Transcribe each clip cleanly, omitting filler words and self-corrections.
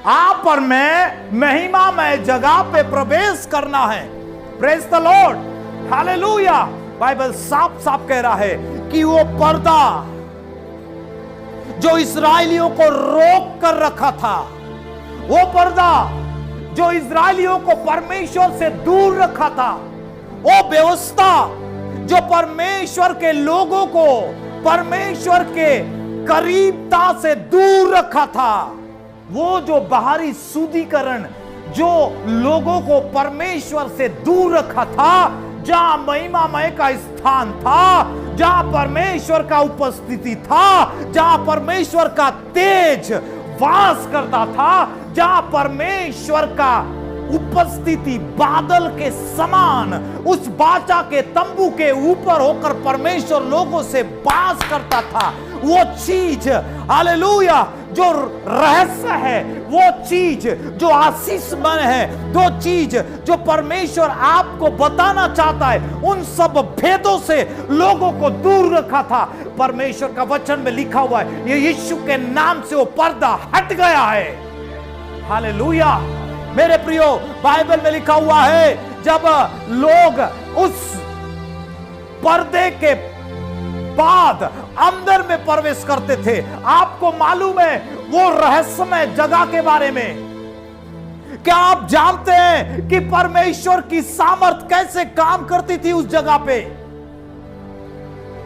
आप और मैं महिमामय जगह पे प्रवेश करना है। Praise the Lord, hallelujah. Bible साफ साफ कह रहा है कि वो पर्दा जो इस्राएलियों को रोक कर रखा था, वो पर्दा जो इस्राएलियों को परमेश्वर से दूर रखा था, वो व्यवस्था जो परमेश्वर के लोगों को परमेश्वर के करीबता से दूर रखा था, वो जो बाहरी शुद्धिकरण जो लोगों को परमेश्वर से दूर रखा था, जहां महिमामय का स्थान था, जहां परमेश्वर का उपस्थिति था, जहां परमेश्वर का तेज वास करता था, जहां परमेश्वर का उपस्थिति बादल के समान उस बाचा के तंबू के ऊपर होकर परमेश्वर लोगों से वास करता था, वो चीज, हालेलुया, जो रहस्य है, वो चीज जो आशीषमय है, वो चीज जो परमेश्वर आपको बताना चाहता है, उन सब भेदों से लोगों को दूर रखा था। परमेश्वर का वचन में लिखा हुआ है, ये यीशु के नाम से वो पर्दा हट गया है। हालेलुया। मेरे प्रियो, बाइबल में लिखा हुआ है, जब लोग उस पर्दे के बाद अंदर में प्रवेश करते थे, आपको मालूम है वो रहस्यमय जगह के बारे में? क्या आप जानते हैं कि परमेश्वर की सामर्थ कैसे काम करती थी उस जगह पे?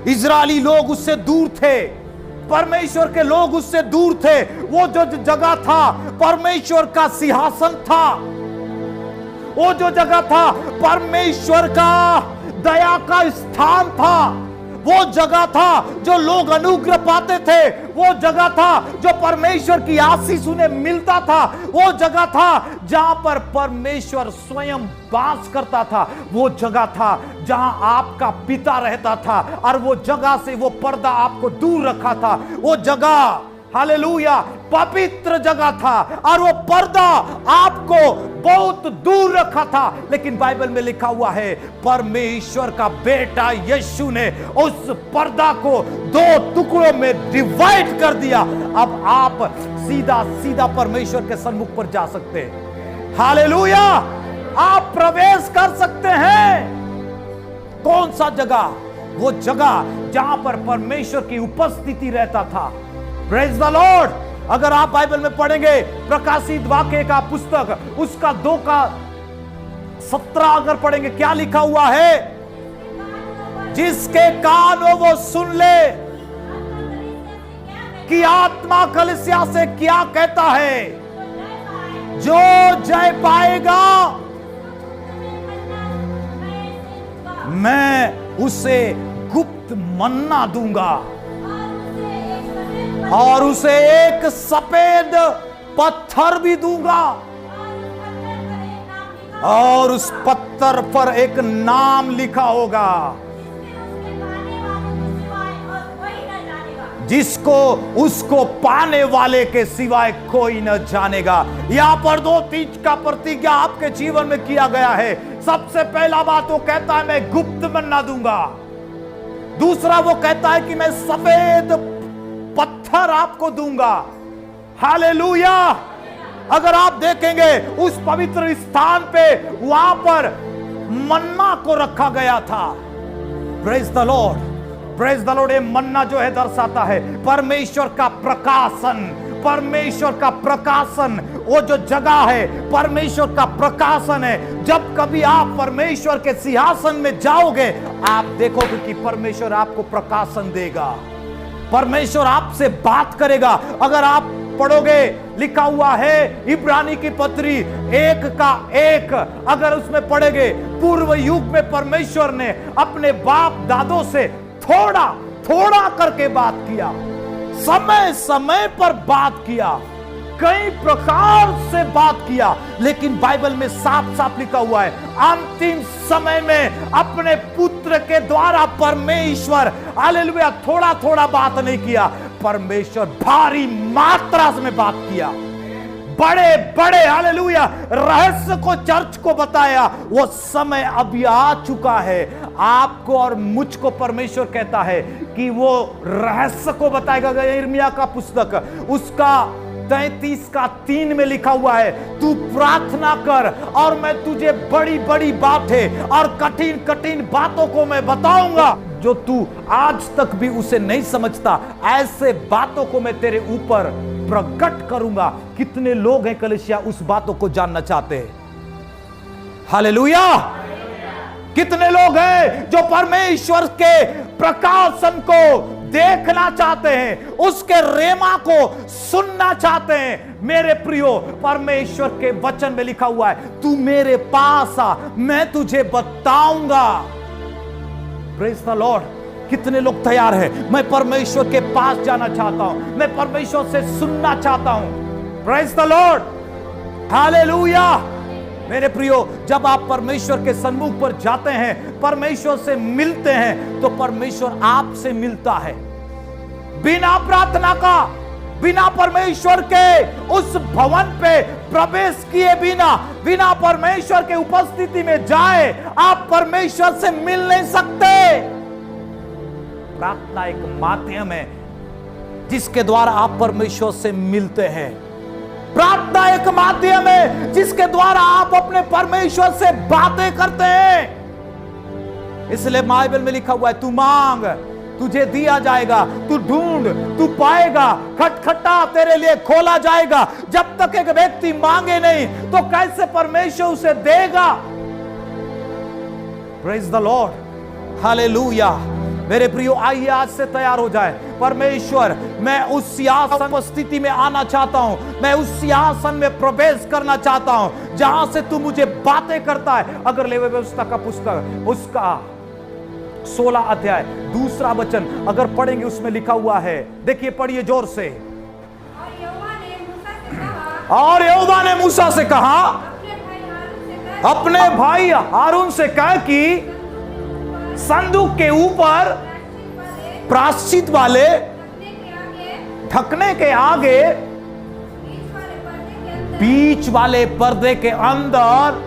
इजरायली लोग उससे दूर थे, परमेश्वर के लोग उससे दूर थे। वो जो जगह था परमेश्वर का सिंहासन था, वो जो जगह था परमेश्वर का दया का स्थान था, वो जगह था जो लोग अनुग्रह पाते थे, वो जगह था जो परमेश्वर की आशीष उन्हें मिलता था, वो जगह था जहां पर परमेश्वर स्वयं वास करता था, वो जगह था जहां आपका पिता रहता था, और वो जगह से वो पर्दा आपको दूर रखा था। वो जगह, हालेलुया, पवित्र जगह था, और वो पर्दा आपको बहुत दूर रखा था। लेकिन बाइबल में लिखा हुआ है, परमेश्वर का बेटा यीशु ने उस पर्दा को दो टुकड़ों में डिवाइड कर दिया। अब आप सीधा सीधा परमेश्वर के सन्मुख पर जा सकते हैं। हालेलुया, आप प्रवेश कर सकते हैं। कौन सा जगह? वो जगह जहां पर परमेश्वर की उपस्थिति रहता था। Praise the Lord. अगर आप बाइबल में पढ़ेंगे, प्रकाशित वाक्य का पुस्तक उसका 2:17 अगर पढ़ेंगे, क्या लिखा हुआ है? जिसके कान हो वो सुन ले कि आत्मा कलीसिया से क्या कहता है। जो जय पाएगा मैं उसे गुप्त मन्ना दूंगा, और उसे एक सफेद पत्थर भी दूंगा, और उस पत्थर पर एक नाम लिखा होगा, जिसको उसको पाने वाले के सिवाय कोई न जानेगा। यहां पर 2 चीज का प्रतिज्ञा आपके जीवन में किया गया है। सबसे पहला बात वो कहता है मैं गुप्त मन्ना दूंगा। दूसरा वो कहता है कि मैं सफेद पत्थर आपको दूंगा। हालेलुया। अगर आप देखेंगे उस पवित्र स्थान पे वहां पर मन्ना को रखा गया था। Praise the Lord, praise the Lord. ये मन्ना जो है दर्शाता है परमेश्वर का प्रकाशन, परमेश्वर का प्रकाशन। वो जो जगह है परमेश्वर का प्रकाशन है। जब कभी आप परमेश्वर के सिंहासन में जाओगे, आप देखोगे कि परमेश्वर आपको प्रकाशन देगा, परमेश्वर आपसे बात करेगा। अगर आप पढ़ोगे, लिखा हुआ है इब्रानी की पत्री 1:1, अगर उसमें पढ़ेगे, पूर्व युग में परमेश्वर ने अपने बाप दादों से थोड़ा थोड़ा करके बात किया, समय समय पर बात किया, कई प्रकार से बात किया। लेकिन बाइबल में साफ साफ लिखा हुआ है अंतिम समय में अपने पुत्र के द्वारा परमेश्वर, हालेलुया, थोड़ा थोड़ा बात नहीं किया, परमेश्वर भारी मात्रा में बात किया, बड़े बड़े, हालेलुया, रहस्य को चर्च को बताया। वो समय अभी आ चुका है। आपको और मुझको परमेश्वर कहता है कि वो रहस्य को बताएगा। यिर्मयाह का पुस्तक उसका 33:3 में लिखा हुआ है, तू प्रार्थना कर और मैं तुझे बड़ी बड़ी बातें और कठिन कठिन बातों को मैं बताऊंगा जो तू आज तक भी उसे नहीं समझता। ऐसे बातों को मैं तेरे ऊपर प्रकट करूंगा। कितने लोग हैं कलीसिया उस बातों को जानना चाहते हैं? हालेलुया। कितने लोग हैं जो परमेश्वर के प्रकाशन को देखना चाहते हैं, उसके रेमा को सुनना चाहते हैं? मेरे प्रियो, परमेश्वर के वचन में लिखा हुआ है, तू मेरे पास आ, मैं तुझे बताऊंगा। Praise the Lord. कितने लोग तैयार हैं? मैं परमेश्वर के पास जाना चाहता हूं, मैं परमेश्वर से सुनना चाहता हूं। Praise the Lord. हालेलुया। मेरे प्रियो, जब आप परमेश्वर के सन्मुख पर जाते हैं, परमेश्वर से मिलते हैं, तो परमेश्वर आपसे मिलता है। बिना प्रार्थना का, बिना परमेश्वर के उस भवन पे प्रवेश किए बिना, बिना परमेश्वर के उपस्थिति में जाए, आप परमेश्वर से मिल नहीं सकते। प्रार्थना एक माध्यम है जिसके द्वारा आप परमेश्वर से मिलते हैं। प्रार्थना एक माध्यम है जिसके द्वारा आप अपने परमेश्वर से बातें करते हैं। इसलिए बाइबल में लिखा हुआ है, तू मांग तुझे दिया जाएगा, तू ढूंढ तू पाएगा, खटखटा तेरे लिए खोला जाएगा। जब तक एक व्यक्ति मांगे नहीं तो कैसे परमेश्वर उसे देगा? Praise the Lord. हालेलुया। मेरे प्रियो, आइए आज से तैयार हो जाए। परमेश्वर, मैं उस सिंहासन स्थिति में आना चाहता हूं, मैं उस सिंहासन में प्रवेश करना चाहता हूं जहां से तू मुझे बातें करता है। अगर लेवी व्यवस्था का पुस्तक उसका 16 अध्याय 2 वचन अगर पढ़ेंगे, उसमें लिखा हुआ है, देखिए पढ़िए जोर से। और यहोवा ने मूसा से कहा, अपने भाई हारून से कह कि संदूक के ऊपर प्रायश्चित वाले ढकने के आगे बीच वाले पर्दे के अंदर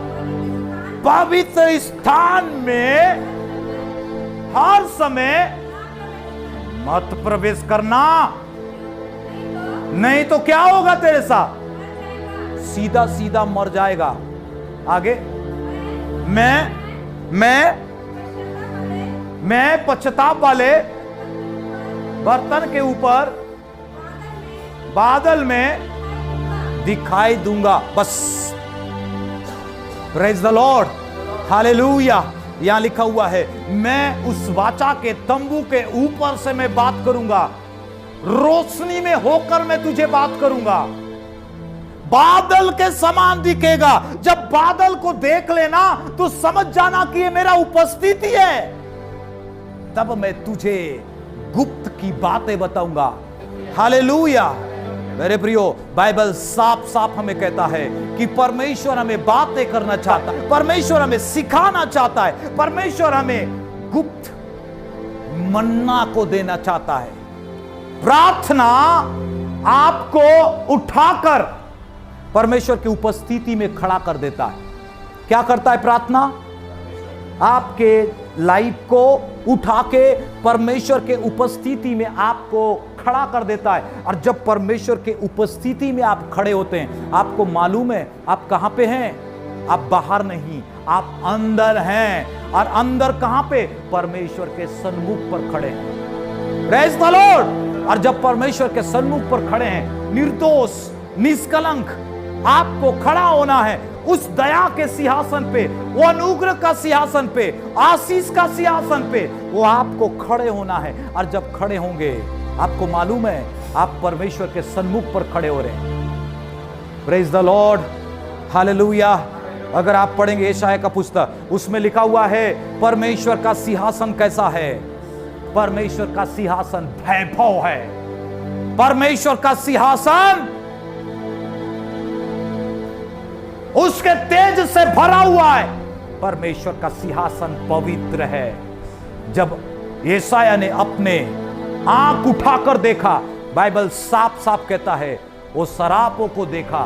पवित्र स्थान में हर समय मत प्रवेश करना, नहीं तो क्या होगा तेरे साथ? सीधा सीधा मर जाएगा। आगे, मैं पश्चाताप वाले बर्तन के ऊपर बादल में दिखाई दूंगा। बस। Praise the Lord. हालेलुया। यहां लिखा हुआ है, मैं उस वाचा के तंबू के ऊपर से मैं बात करूंगा, रोशनी में होकर मैं तुझे बात करूंगा, बादल के समान दिखेगा। जब बादल को देख लेना तो समझ जाना कि ये मेरा उपस्थिति है। तब मैं तुझे गुप्त की बातें बताऊंगा। हालेलुया। मेरे प्रियो, बाइबल साफ साफ हमें कहता है कि परमेश्वर हमें बातें करना चाहता है, परमेश्वर हमें सिखाना चाहता है, परमेश्वर हमें गुप्त मन्ना को देना चाहता है। प्रार्थना आपको उठाकर परमेश्वर की उपस्थिति में खड़ा कर देता है। क्या करता है प्रार्थना? आपके लाइफ को उठा के परमेश्वर के उपस्थिति में आपको खड़ा कर देता है। और जब परमेश्वर के उपस्थिति में आप खड़े होते हैं, आपको मालूम है आप कहां पे हैं? आप बाहर नहीं, आप अंदर हैं। और अंदर कहां पे? परमेश्वर के सन्मुख पर खड़े हैं। Praise the Lord. और जब परमेश्वर के सन्मुख पर खड़े हैं, निर्दोष निष्कलंक आपको खड़ा होना है उस दया के सिंहासन पे, वो अनुग्रह का सिंहासन पे, आशीष का सिंहासन पे, वो आपको खड़े होना है। और जब खड़े होंगे, आपको मालूम है आप परमेश्वर के सन्मुख पर खड़े हो रहे हैं। Praise the Lord. हालेलुया। अगर आप पढ़ेंगे यशायाह का पुस्तक, उसमें लिखा हुआ है परमेश्वर का सिंहासन कैसा है? परमेश्वर का सिंहासन वैभव है। परमेश्वर का सिंहासन उसके तेज से भरा हुआ है। परमेश्वर का सिंहासन पवित्र है। जब यशायाह ने अपने आंख उठाकर देखा, बाइबल साफ साफ कहता है वो सरापों को देखा।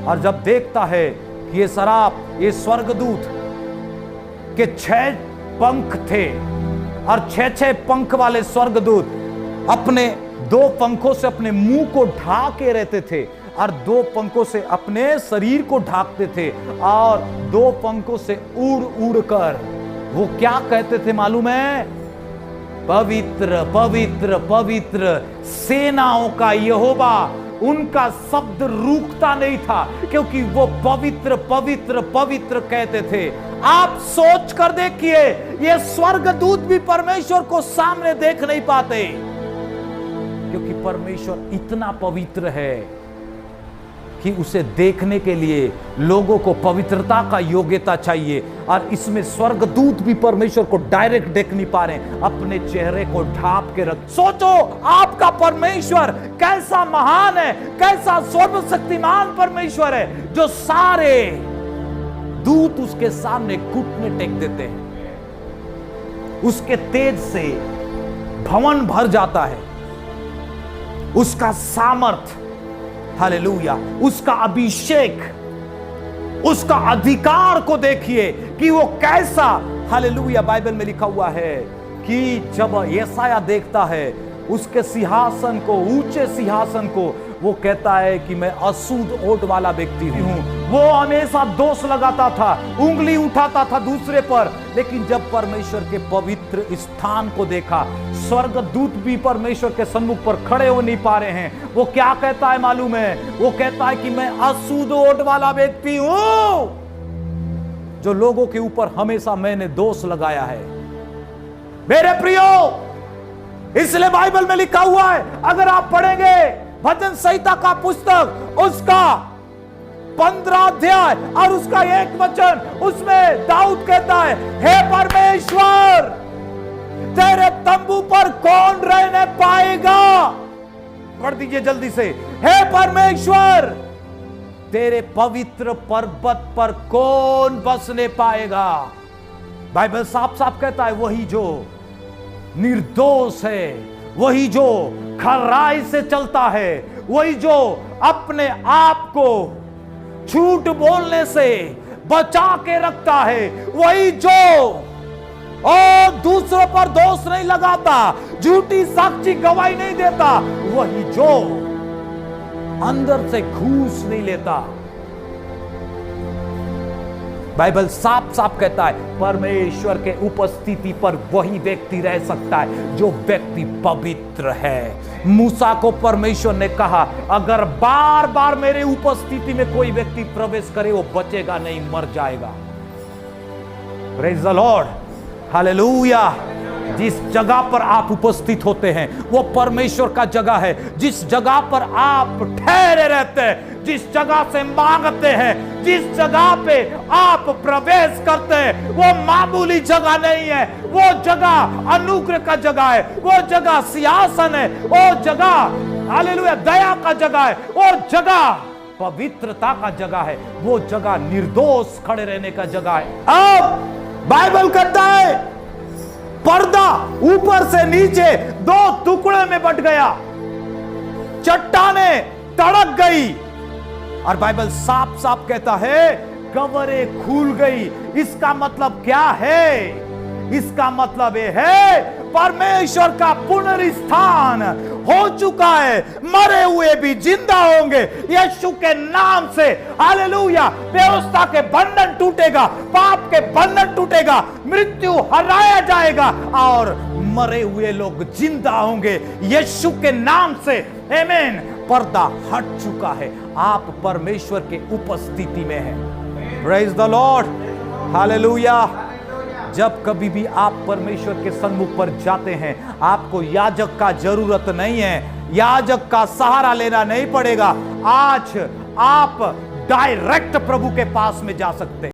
और जब देखता है कि ये सराप, ये स्वर्गदूत के 6 पंख थे और 6 पंख वाले स्वर्गदूत अपने 2 पंखों से अपने मुंह को ढाके रहते थे और 2 पंखों से अपने शरीर को ढांकते थे और 2 पंखों से उड़ उड़ कर वो क्या कहते थे मालूम है? पवित्र पवित्र पवित्र सेनाओं का यहोवा। उनका शब्द रुकता नहीं था क्योंकि वो पवित्र पवित्र पवित्र कहते थे। आप सोच कर देखिए, ये स्वर्गदूत भी परमेश्वर को सामने देख नहीं पाते क्योंकि परमेश्वर इतना पवित्र है कि उसे देखने के लिए लोगों को पवित्रता का योग्यता चाहिए। और इसमें स्वर्गदूत भी परमेश्वर को डायरेक्ट देख नहीं पा रहे, अपने चेहरे को ढांप के रख। सोचो आपका परमेश्वर कैसा महान है, कैसा सर्वशक्तिमान परमेश्वर है, जो सारे दूत उसके सामने घुटने टेक देते हैं। उसके तेज से भवन भर जाता है। उसका सामर्थ, हालेलुया, उसका अभिषेक, उसका अधिकार को देखिए कि वो कैसा, हालेलुया। बाइबल में लिखा हुआ है कि जब यशायाह देखता है उसके सिंहासन को, ऊंचे सिंहासन को, वो कहता है कि मैं अशुद्ध ओंठ वाला व्यक्ति हूं। वो हमेशा दोष लगाता था, उंगली उठाता था दूसरे पर, लेकिन जब परमेश्वर के पवित्र स्थान को देखा, स्वर्गदूत भी परमेश्वर के सम्मुख पर खड़े हो नहीं पा रहे हैं। वो क्या कहता है मालूम है? वो कहता है कि मैं अशुद्ध ओंठ वाला व्यक्ति हूं, जो लोगों के ऊपर हमेशा मैंने दोष लगाया है। मेरे प्रियो, इसलिए बाइबल में लिखा हुआ है, अगर आप पढ़ेंगे भजन संहिता का पुस्तक, उसका 15 अध्याय और उसका 1 वचन, उसमें दाऊद कहता है, हे परमेश्वर, तेरे तंबू पर कौन रहने पाएगा? पढ़ दीजिए जल्दी से। हे परमेश्वर, तेरे पवित्र पर्वत पर कौन बसने पाएगा? बाइबल साफ साफ कहता है, वही जो निर्दोष है, वही जो खराई से चलता है, वही जो अपने आप को झूठ बोलने से बचा के रखता है, वही जो दूसरों पर दोष नहीं लगाता, झूठी साक्षी गवाही नहीं देता, वही जो अंदर से घूस नहीं लेता। बाइबल साफ साफ कहता है, परमेश्वर के उपस्थिति पर वही व्यक्ति रह सकता है जो व्यक्ति पवित्र है। मूसा को परमेश्वर ने कहा, अगर बार बार मेरे उपस्थिति में कोई व्यक्ति प्रवेश करे, वो बचेगा नहीं, मर जाएगा। Praise the Lord, hallelujah. जिस जगह पर आप उपस्थित होते हैं वो परमेश्वर का जगह है। जिस जगह पर आप ठहरे रहते हैं, जिस जगह से मांगते हैं, जिस जगह पे आप प्रवेश करते हैं, वो मामूली जगह नहीं है। वो जगह अनुग्रह का जगह है, वो जगह सिंहासन है, वो जगह हालेलुया दया का जगह है, वो जगह पवित्रता का जगह है, वो जगह निर्दोष खड़े रहने का जगह है। अब बाइबल कहता है, पर्दा ऊपर से नीचे 2 टुकड़े में बट गया, चट्टानें तड़क गई, और बाइबल साफ साफ कहता है कब्रें खुल गई। इसका मतलब क्या है? इसका मतलब यह है परमेश्वर का पुनरुत्थान हो चुका है। मरे हुए भी जिंदा होंगे यीशु के नाम से, हालेलुया। व्यवस्था के बंधन टूटेगा, पाप के बंधन टूटेगा, मृत्यु हराया जाएगा और मरे हुए लोग जिंदा होंगे यीशु के नाम से। आमीन। पर्दा हट चुका है, आप परमेश्वर के उपस्थिति में हैं। Praise the Lord, hallelujah. जब कभी भी आप परमेश्वर के सन्मुख पर जाते हैं, आपको याजक का जरूरत नहीं है, याजक का सहारा लेना नहीं पड़ेगा। आज आप डायरेक्ट प्रभु के पास में जा सकते हैं।